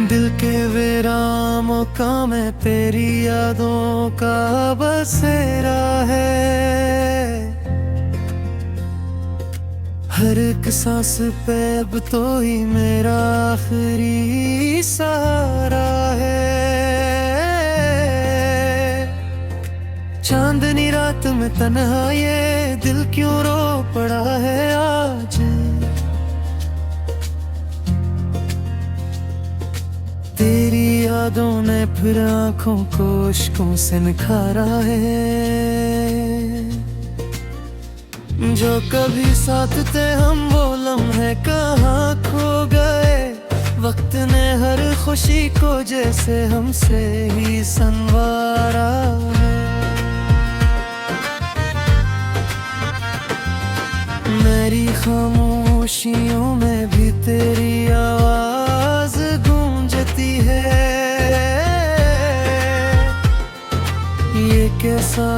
दिल के विरामों का मैं तेरी यादों का बसेरा है। हर एक सांस पे अब तो ही मेरा आखिरी सहारा है। चांदनी रात में तन्हा ये दिल क्यों रो पड़ा है आज। तेरी यादों ने फिर आंखों को इश्कों से निखारा है। जो कभी साथ थे हम वो लम्हे कहाँ खो गए। वक्त ने हर खुशी को जैसे हमसे ही संवारा है। मेरी खामोशियों में भी तेरी आवाज गूंजती है। ये कैसा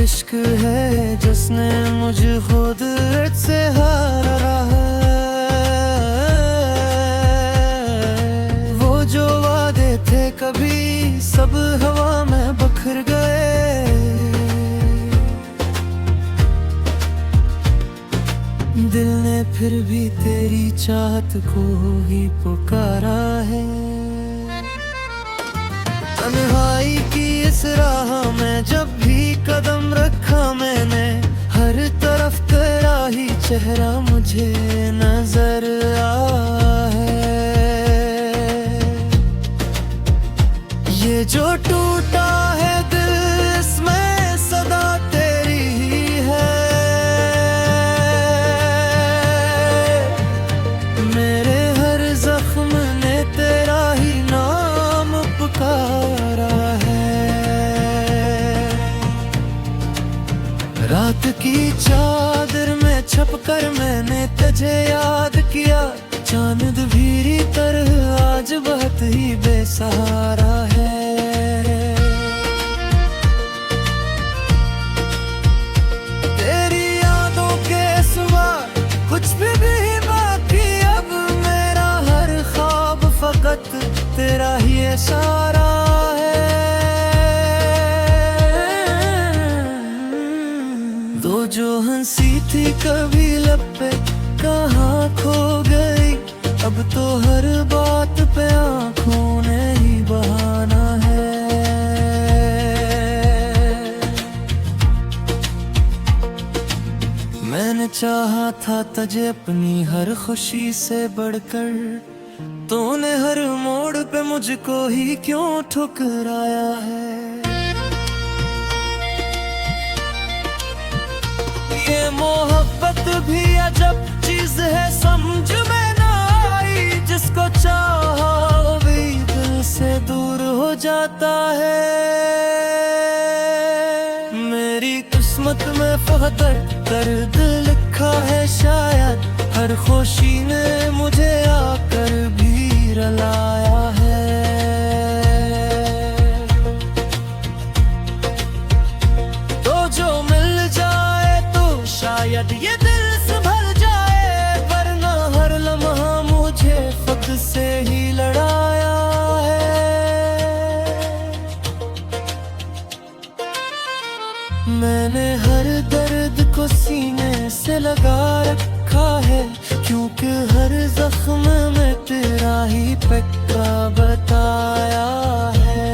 इश्क है जिसने मुझे खुद से हारा है। वो जो वादे थे कभी सब हवा में बिखर गए। दिल ने फिर भी तेरी चाहत को ही पुकारा है। तन्हाई की इस राह में जब भी कदम रखा मैंने, हर तरफ तेरा ही चेहरा मुझे नजर आया है। ये जो टूटा है दिल इसमें सदा तेरी ही है। मेरे हर जख्म ने तेरा ही नाम पुकारा है। रात की चादर में छपकर मैंने तुझे याद किया। चांद भी तरह आज बहुत ही बेसहारा है। तेरी यादों के सिवा कुछ भी बाकी अब मेरा हर ख्वाब फकत तेरा ही इशारा है। तो जो हंसी थी कभी लब पे कहाँ खो गई। अब तो हर बात पे आँखों ने ही बहाना है। मैंने चाहा था तुझे अपनी हर खुशी से बढ़कर। तूने हर मोड़ पे मुझको ही क्यों ठुकराया है। ये मोहब्बत भी अजब चीज है समझ में ना आई। जिसको चाहा भी दिल से दूर हो जाता है। मेरी किस्मत में फकत दर्द लिखा है शायद। हर खुशी ने मुझे आकर भी रुलाया है। तो जो मिल जाए तो शायद ये दिल संभल जाए। वरना हर लम्हा मुझे खुद से ही लड़ाया है। मैंने हर दर्द को सीने से लगा रखा है। क्योंकि हर जख्म में तेरा ही पक्का बताया है।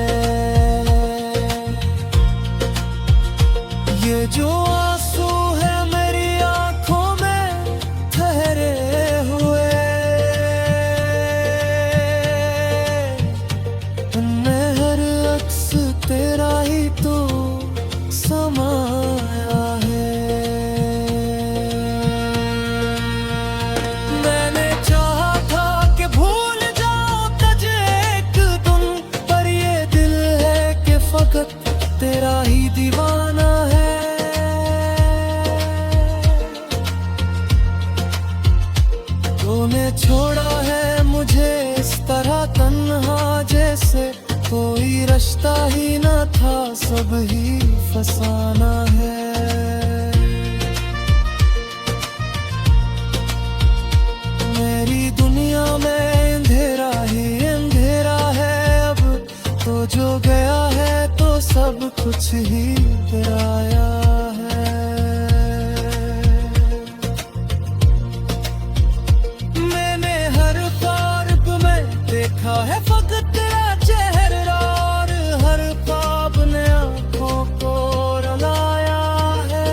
ये जो आंसू है मेरी आंखों में ठहरे हुए, उनमें हर अक्स तेरा ही तो समाया है। मैंने चाहा था कि भूल जाऊं तुझे एक दिन, पर ये दिल है कि फकत तेरा ही दीवाना है। तूने छोड़ा है मुझे इस तरह तन्हा जैसे कोई रिश्ता ही न था, सब ही फसाना है। मेरी दुनिया में अंधेरा ही अंधेरा जो गया है तो सब कुछ ही पराया है। मैंने हर ख्वाब में देखा है फकत तेरा चेहरा, और हर ख्वाब ने आँखों को रुलाया है।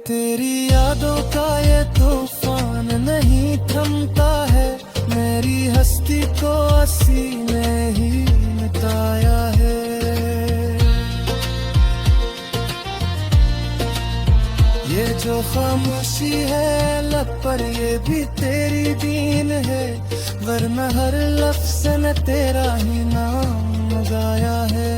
तेरी यादों का ये तूफान नहीं थमता है, मेरी हस्ती को हंसी ने ही मिटाया है। ये जो खामोशी है लब पर ये भी तेरी दीन है, वरना हर लफ्ज़ ने तेरा ही नाम गाया है।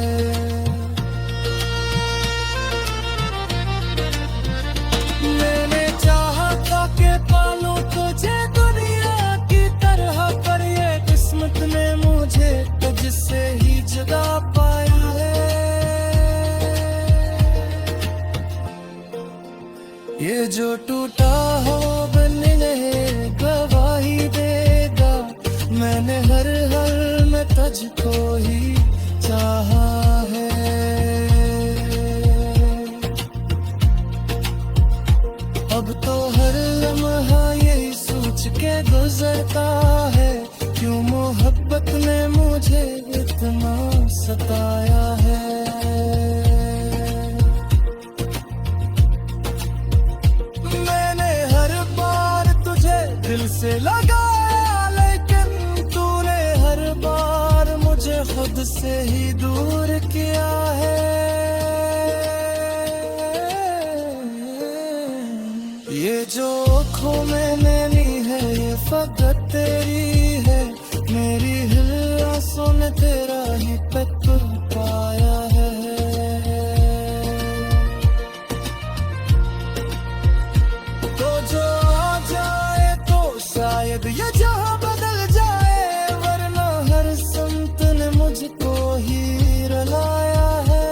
मैंने चाहा था कि पालूं तुझे दुनिया की तरह, पर ये किस्मत ने मुझे तुझसे ही जुदा पाया है। ये जो टूटा हो बनने गवाही देगा, मैंने हर हल में तुझको ही चाहा है। अब तो हर लम्हा यही सोच के गुजरता है, क्यों मोहब्बत ने मुझे इतना सताया है। मैंने हर बार तुझे दिल से लगाया, लेकिन तूने हर बार मुझे खुद से ही दूर किया है। ये जो खो मैंने ली है ये फकत तेरी है, मेरी हिल्लासों ने तेरा ही पत्थर पाया है। तो जो आ जाए तो शायद ये जहां बदल जाए, वरना हर संत ने मुझको ही रुलाया है।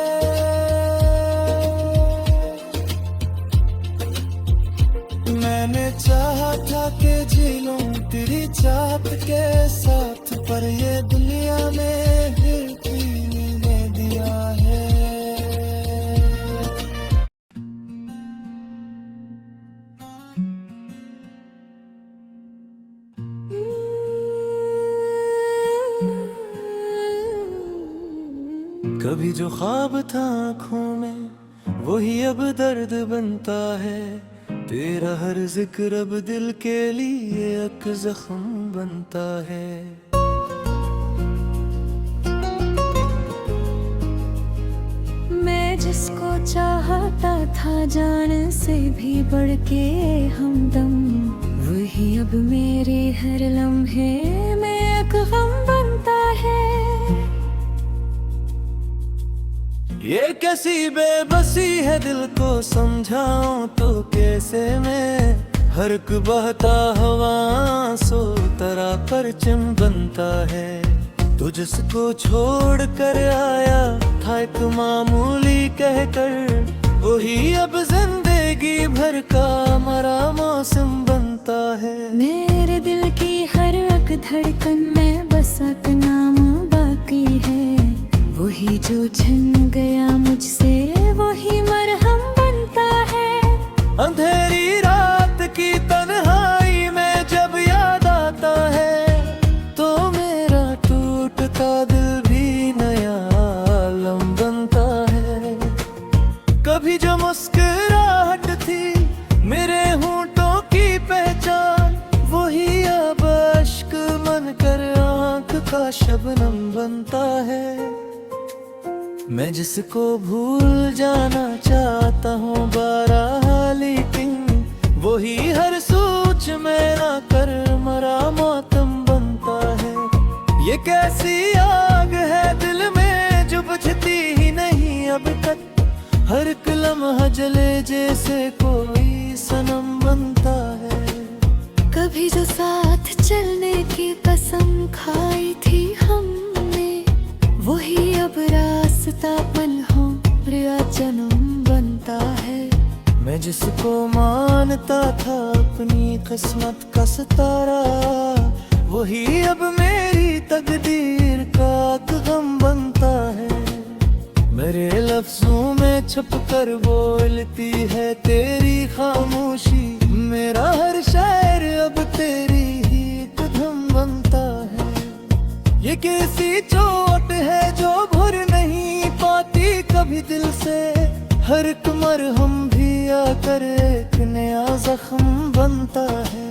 मैंने चाहा था कि जी लूं तेरी चाहत के साथ, पर ये दुनिया में फिर दे दिया है। कभी जो ख्वाब था आँखों में वही अब दर्द बनता है, तेरा हर जिक्र अब दिल के लिए एक जख्म बनता है। मैं जिसको चाहता था जान से भी बढ़ के हमदम, वही अब मेरे हर लम्हे में एक गम बनता है। ये कैसी बेबसी है दिल को समझाऊं तो कैसे मैं, हर एक बहता हवा सो तरह परचम बनता है। तो जिसको छोड़ कर आया था एक मामूली कहकर, वही अब जिंदगी भर का मरा मौसम बनता है। मेरे दिल की हर एक धड़कन में बस एक नाम बाकी है, वही जो छिन गया मुझसे वही मरहम बनता है। अंधेरी रात की तन्हाई में जब याद आता है, तो मेरा टूटता दिल भी नया आलम बनता है। कभी जो मुस्कुराहट थी मेरे होंठों की पहचान, वही अब अश्क मन कर आँख का शबनम बनता है। मैं जिसको भूल जाना चाहता हूँ बारहा, लेकिन वही हर सोच में ना कर मरा मातम बनता है। ये कैसी आग है दिल में जो बुझती ही नहीं अब तक, हर एक लम्हा जले जैसे कोई सनम बनता है। कभी जो साथ चलने की कसम खाई थी हमने, वही अब रास्ता पलहों प्रिया जन्म बनता है। मैं जिसको मानता था अपनी किस्मत का सितारा, वही अब मेरी तकदीर का गम बनता है। मेरे लफ्जों में छुप कर बोलती है तेरी खामोशी, मेरा हर शायर अब तेरी ही एक धम बनता है। ये कैसी चोट है जो भर नहीं पाती कभी दिल से, हर एक मरहम भी आकर एक नया जख्म बनता है।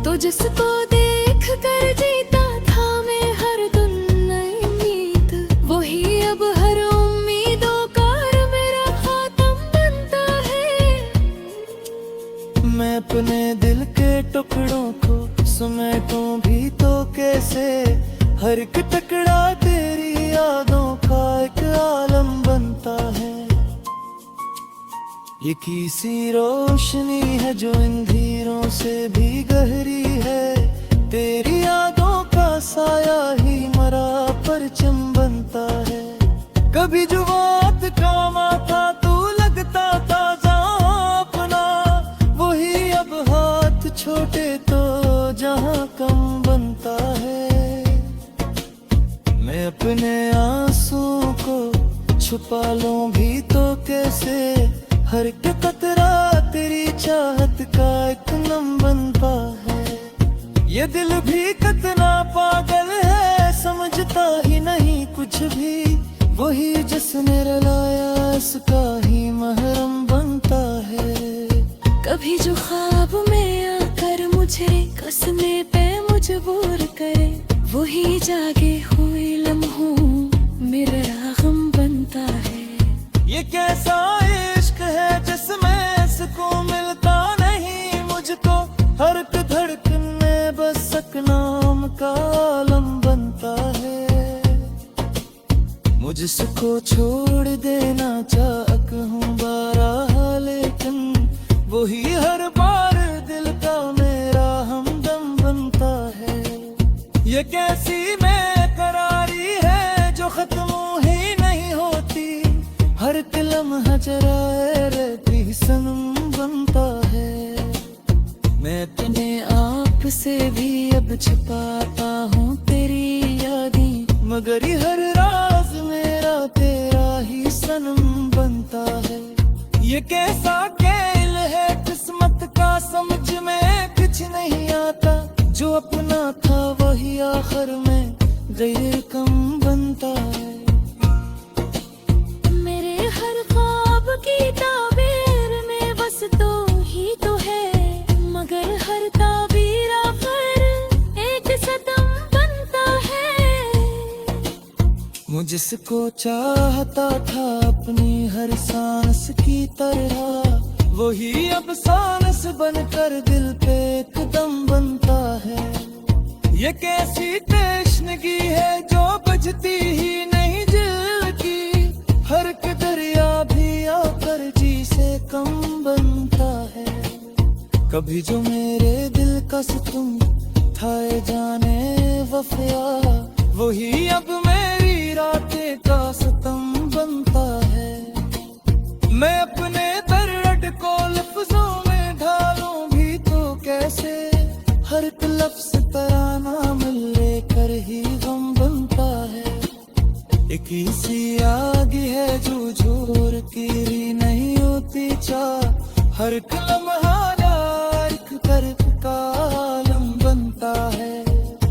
तो जिसको देख कर जीता था मैं हर दिन नई उम्मीद, वही अब हर उम्मीदों का मेरा खात्म बनता है। मैं अपने दिल के टुकड़ों को समेटूं भी तो कैसे, हर एक टुकड़ा तेरी यादों का एक आलम बनता है। ये किसी रोशनी है जो अंधेरों से भी गहरी है, तेरी यादों का साया ही मरा परचम बनता है। कभी जो बात काम आता तू लगता था जहाँ अपना, वही अब हाथ छोटे तो जहाँ कम बनता है। मैं अपने आंसुओं को छुपा लूं भी तो कैसे, हर एक कतरा तेरी चाहत का एक नम बनता है। ये दिल भी कितना पागल है, समझता ही नहीं कुछ भी, वही जिसने रुलाया इसका ही महरम बनता है। कभी जो ख्वाब में आकर मुझे कसने पे मजबूर करे, वही जागे हुए लम्हों मेरा रागम बनता है। ये कैसा इश्क है जिसमें सुकून मिलता नहीं मुझको, हर एक धड़कन में बस एक नाम का आलम बनता है। मुझको छोड़ देना चाहक हूँ बारहा, लेकिन वही हर बार दिल का मेरा हमदम बनता है। ये कैसी बेकरारी है जो खत्म ही नहीं होती, हर एक लम्हा जराए रहती सनम बनता है। मैं अपने आप से भी अब छुपाता हूँ तेरी यादें, मगर ये हर राज मेरा तेरा ही सनम बनता है। ये कैसा खेल है किस्मत का समझ में कुछ नहीं आता, जो अपना था वही आखिर में गैर कम बनता है। मेरे हर ख्वाब की ताबीर में बस तो ही तो है, मगर हर ताबीर आखिर एक सतम बनता है। मुझको चाहता था अपनी हर सांस की तरह, वही अब सांस बनकर दिल पे एकदम बनता है। ये कैसी तश्नगी है जो बुझती ही नहीं दिल की, हर एक दरिया भी आकर जी से कम बनता है। कभी जो मेरे दिल का सुकून था जाने वफा, वही अब मेरी रातें का सितम बनता है। मैं अपने दर्द को लफ्जों में ढालूं भी तो कैसे, हर एक लफ्ज तराना मिल लेकर ही गम बनता है। एक सी आग है जो जोर की नहीं होती चाह, हर एक लम्हा एक कर्क का आलम बनता है।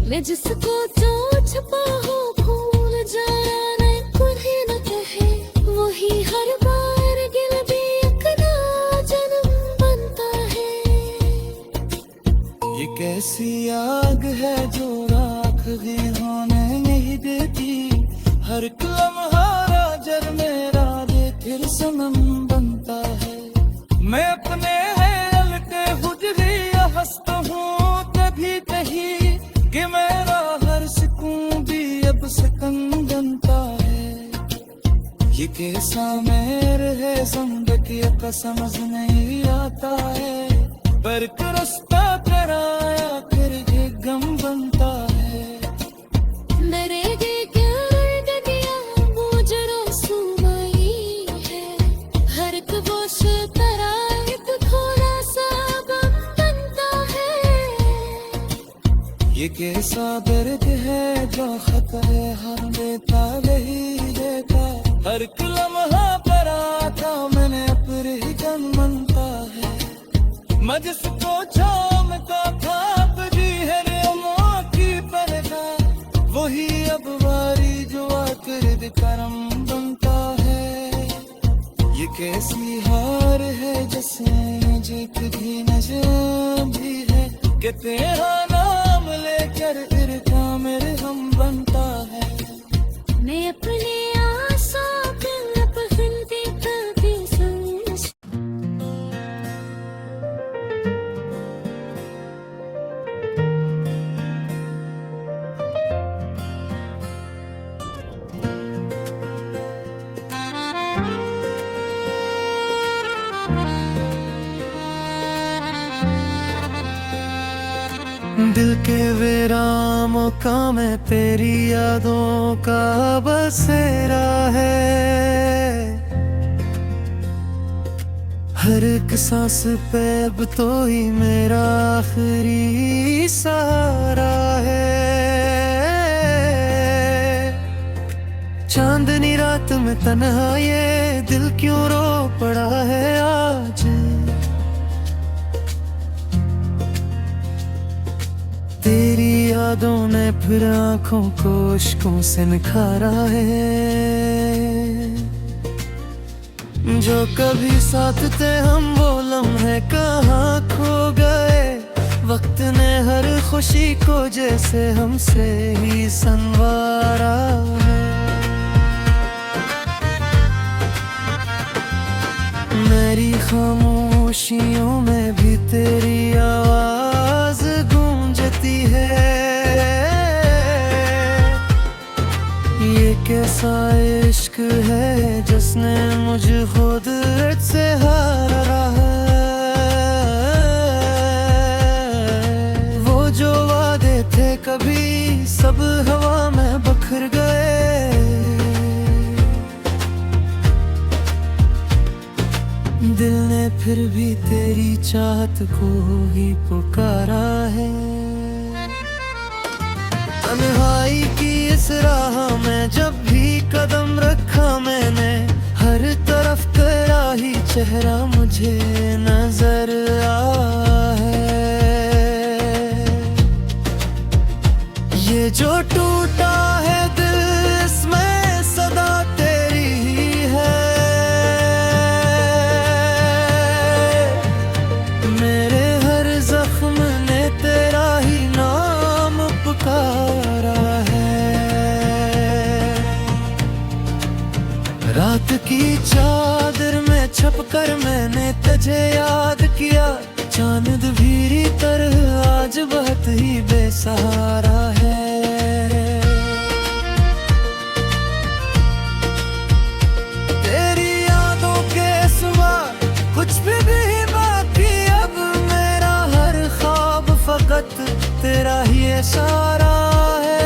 मैं जिसको जो छुपा हूँ भूल जाना कुछ न कहे, वही हर बार गिल भी एक नया जन्म बनता है। ये कैसी आग है जो राख भी होने नहीं देती, हर एक लम्हा जर मेरा दे फिर सनम बनता है। मैं अपने हेल के हुजरी हंसता हूँ कभी कहीं, कि मेरा हर सुकून भी अब सकन बनता है। ये कैसा मेर है जिंदगी का समझ नहीं आता है, पर रास्ता कराया फिर ये गम बनता है। मेरे हर एक बोश तरह एक थोड़ा सा गम बनता है। ये कैसा दर्द है जो खत है हर देता नहीं देता, हर लम्हा पर आता मैंने अपने ही गन मनता है। मैं जिसको चाहता था अब जी है रे माँ की परदा, वही अब वारी जो आकर करम बनता है। ये कैसी हार है जिसमें जीत भी नजर भी है, कि तेरा नाम लेकर इरका मेरे हम बनता है। मैं अपने आँसू पे लपकती कभी सुन दिल के विरामों का मैं तेरी यादों का बसेरा है, हर एक सांस पे अब तो ही मेरा आखिरी सहारा है। चांदनी रात में तन्हा ये दिल क्यों रो पड़ा है आज, तेरी यादों ने फिर आंखों को इश्कों से निखारा है। जो कभी साथ थे हम वो लम्हे कहाँ खो गए, वक्त ने हर खुशी को जैसे हमसे ही संवारा है। मेरी खामोशियों में भी तेरी आवाज गूंजती है। ये कैसा इश्क है जिसने मुझे खुद से हारा है। वो जो वादे थे कभी सब हवा में बखर गए, दिल ने फिर भी तेरी चाहत को ही पुकारा है। तन्हाई की इस राह में जब भी कदम रखा मैंने, हर तरफ तेरा ही चेहरा मुझे नजर आया है। ये जो टूटा है दिल इसमें सदा तेरी ही है। मेरे हर जख्म ने तेरा ही नाम पुकारा है। रात की चादर में छपकर मैंने तुझे याद किया, चांद भी तरह आज बहुत ही बेसहारा है। तेरी यादों के सिवा कुछ भी बाकी, अब मेरा हर ख्वाब फकत तेरा ही इशारा है।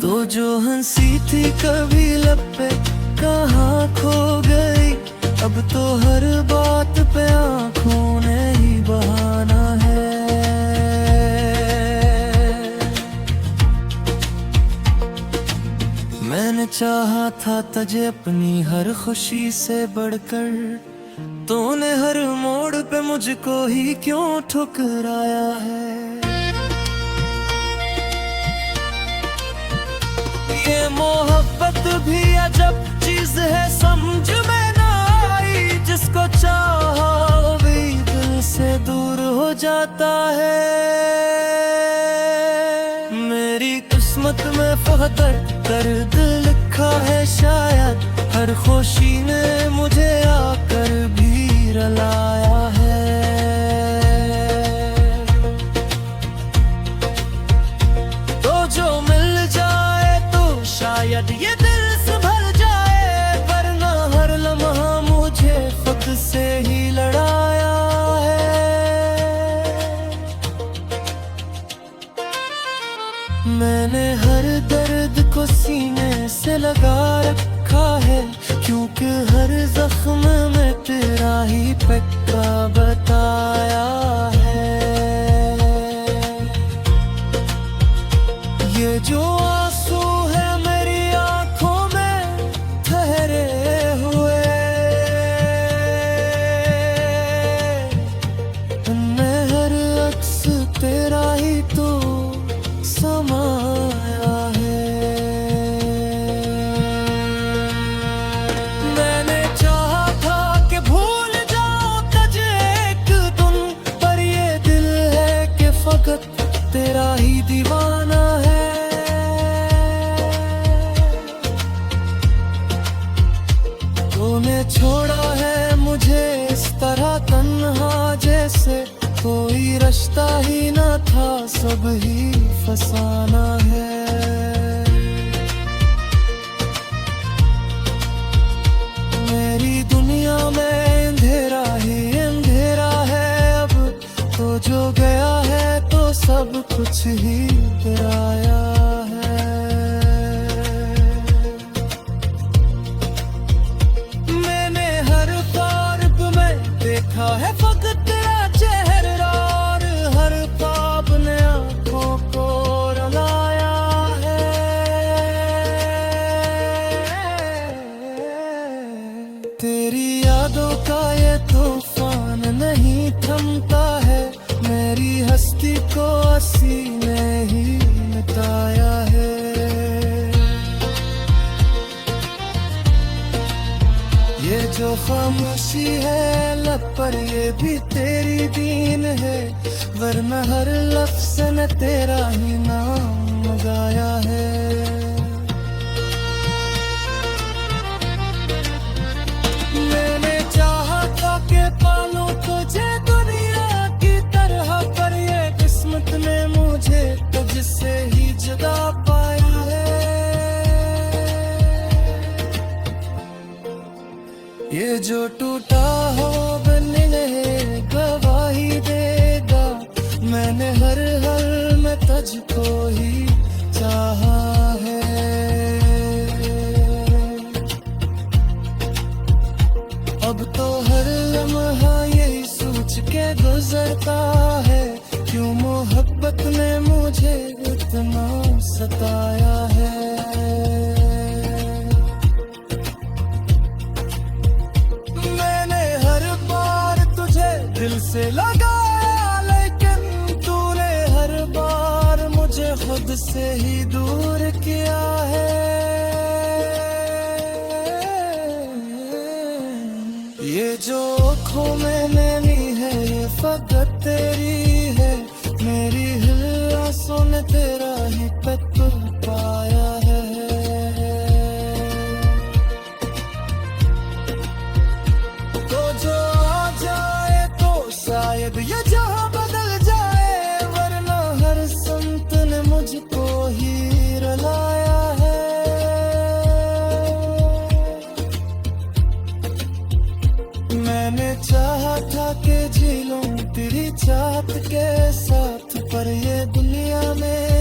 दो जो हंसी थी कभी लब पे कहाँ खो गई, अब तो हर बात पे आँखों ने ही बहाना है। मैंने चाहा था तुझे अपनी हर खुशी से बढ़कर, तूने हर मोड़ पे मुझको ही क्यों ठुकराया है। ये मोहब्बत भी अजब चीज है समझ में ना आई, जिसको चाहा भी दिल से दूर हो जाता है। मेरी किस्मत में फकत दर्द लिखा है शायद, हर खुशी ने मुझे आकर भी रुलाया है। तो जो मिल जाए तो शायद ये दिल संभल जाए, वरना हर लम्हा मुझे खुद से ही लड़ाया है। मैंने हर दर्द को सीने से लगा रखा है, क्योंकि हर जख्म में तेरा ही पक्का बताया है। ये जो आंसू है मेरी आंखों में ठहरे हुए, उनमें हर अक्स तेरा ही तो समाया है। मैंने चाहा था कि भूल जाऊं तुझे एक दिन, पर ये दिल है कि फकत तेरा ही दीवाना है। तूने छोड़ा है मुझे इस तरह तन्हा, जैसे कोई रास्ता ही न था, सब ही फसाना है। मेरी दुनिया में अंधेरा ही अंधेरा है अब, तो जो गया है तो सब कुछ ही गिराया है। मैंने हर ख्वाब में देखा है फकत तेरा चेहरा, और हर ख्वाब ने आंखों को रुलाया है। तेरी यादों का ये तूफान नहीं थमता है, मेरी हस्ती को हंसी ने ही मिटाया है। ये जो खामोशी है लब पर, ये भी तेरी दीन है, वरना हर लफ्ज़ ने तेरा ही नाम गाया है। मैंने चाहा था कि पालूं तुझे दुनिया की तरह, पर ये किस्मत ने मुझे तुझसे ही जुदा पाया है। ये जो टूटा हो बनने गवाही देगा, मैंने हर हाल में तुझको ही चाहा है। अब तो हर लम्हा यही सोच के गुजरता है, क्यों मोहब्बत ने मुझे इतना सताया है। मैंने हर बार तुझे दिल से लगाया, लेकिन तूने हर बार मुझे खुद से ही दूर किया है। ये जो खो मैंने ली है ये फकत तेरी है, मेरी हिल्लासों ने तेरा ही पत्थर पाया है। तो जो आ जाए तो शायद ये जहां बदल जाए, वरना हर संत ने मुझको ही रुलाया है। मैंने चाहा था कि जी लूं तेरी चाहत के साथ, पर ये दुनिया में